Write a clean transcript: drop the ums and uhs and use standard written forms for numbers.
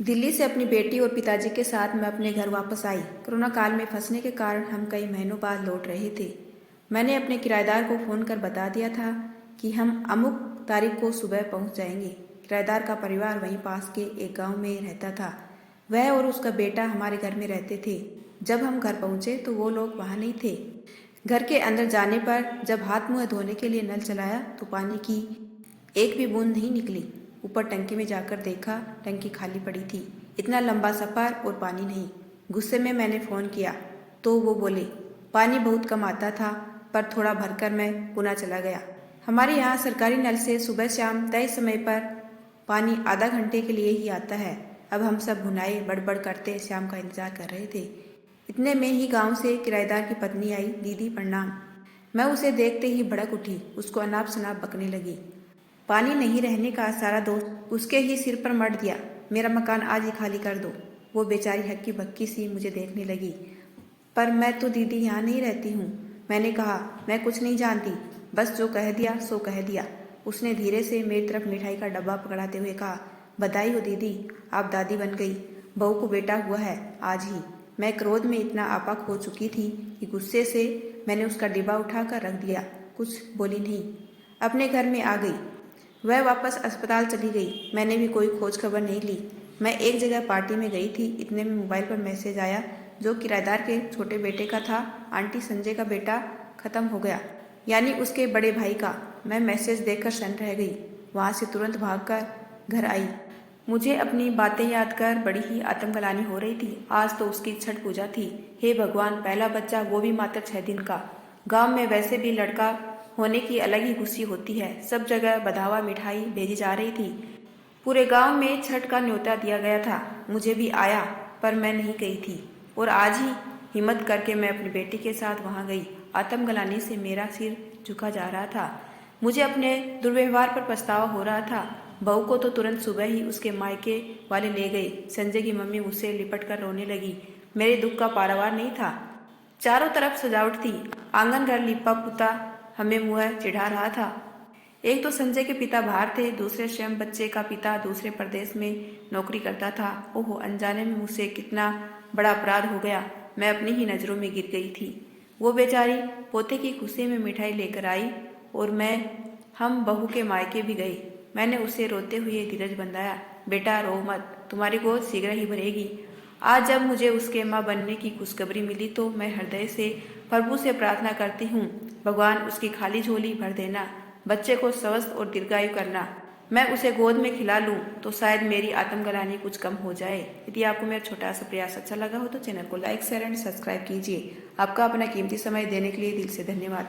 दिल्ली से अपनी बेटी और पिताजी के साथ मैं अपने घर वापस आई। कोरोना काल में फंसने के कारण हम कई महीनों बाद लौट रहे थे। मैंने अपने किराएदार को फ़ोन कर बता दिया था कि हम अमुक तारीख को सुबह पहुंच जाएंगे। किराएदार का परिवार वहीं पास के एक गांव में रहता था। वह और उसका बेटा हमारे घर में रहते थे। जब हम घर पहुंचे तो वो लोग वहाँ नहीं थे। घर के अंदर जाने पर जब हाथ मुँह धोने के लिए नल चलाया तो पानी की एक भी बूंद नहीं निकली। ऊपर टंकी में जाकर देखा, टंकी खाली पड़ी थी। इतना लंबा सफ़र और पानी नहीं। गुस्से में मैंने फ़ोन किया तो वो बोले पानी बहुत कम आता था, पर थोड़ा भरकर मैं पुनः चला गया। हमारे यहाँ सरकारी नल से सुबह शाम तय समय पर पानी आधा घंटे के लिए ही आता है। अब हम सब भुनाए बड़बड़ करते शाम का इंतजार कर रहे थे। इतने में ही गांव से किराएदार की पत्नी आई। दीदी प्रणाम। मैं उसे देखते ही भड़क उठी। उसको अनाप शनाप बकने लगी। पानी नहीं रहने का सारा दोष उसके ही सिर पर मढ़ दिया। मेरा मकान आज ही खाली कर दो। वो बेचारी हक्की बक्की सी मुझे देखने लगी। पर मैं तो दीदी यहाँ नहीं रहती हूँ। मैंने कहा मैं कुछ नहीं जानती, बस जो कह दिया सो कह दिया। उसने धीरे से मेरी तरफ मिठाई का डब्बा पकड़ाते हुए कहा, बधाई हो दीदी, आप दादी बन गई। बहू को बेटा हुआ है आज ही। मैं क्रोध में इतना आपा खो चुकी थी कि गुस्से से मैंने उसका डिब्बा उठाकर रख दिया। कुछ बोली नहीं। अपने घर में आ गई। वह वापस अस्पताल चली गई। मैंने भी कोई खोज खबर नहीं ली। मैं एक जगह पार्टी में गई थी। इतने में मोबाइल पर मैसेज आया जो किराएदार के छोटे बेटे का था। आंटी संजय का बेटा खत्म हो गया, यानी उसके बड़े भाई का। मैं मैसेज देखकर शन रह गई। वहाँ से तुरंत भागकर घर आई। मुझे अपनी बातें याद कर बड़ी ही आत्मग्लानि हो रही थी। आज तो उसकी छठ पूजा थी। हे भगवान, पहला बच्चा, वो भी मात्र 6 दिन का। गांव में वैसे भी लड़का होने की अलग ही खुशी होती है। सब जगह बधावा मिठाई भेजी जा रही थी। पूरे गांव में छठ का न्योता दिया गया था। मुझे भी आया, पर मैं नहीं गई थी। और आज ही हिम्मत करके मैं अपनी बेटी के साथ वहां गई। आत्मग्लानि से मेरा सिर झुका जा रहा था। मुझे अपने दुर्व्यवहार पर पछतावा हो रहा था। बहू को तो तुरंत सुबह ही उसके मायके वाले ले गए। संजय की मम्मी मुझसे लिपट कर रोने लगी। मेरे दुख का पारावार नहीं था। चारों तरफ सजावट थी। आंगन घर लिपा पुता हमें मुँह चिढ़ा रहा था। एक तो संजय के पिता बाहर थे, दूसरे स्वयं बच्चे का पिता दूसरे प्रदेश में नौकरी करता था। ओहो, अनजाने में मुझसे कितना बड़ा अपराध हो गया। मैं अपनी ही नज़रों में गिर गई थी। वो बेचारी पोते की खुशी में मिठाई लेकर आई और हम बहू के मायके भी गए। मैंने उसे रोते हुए धीरज बंधाया। बेटा रो मत, तुम्हारी गोद शीघ्र ही भरेगी। आज जब मुझे उसके माँ बनने की खुशखबरी मिली तो मैं हृदय से प्रभु से प्रार्थना करती हूँ, भगवान उसकी खाली झोली भर देना, बच्चे को स्वस्थ और दीर्घायु करना। मैं उसे गोद में खिला लूँ तो शायद मेरी आत्मग्लानि कुछ कम हो जाए। यदि आपको मेरा छोटा सा प्रयास अच्छा लगा हो तो चैनल को लाइक शेयर एंड सब्सक्राइब कीजिए। आपका अपना कीमती समय देने के लिए दिल से धन्यवाद।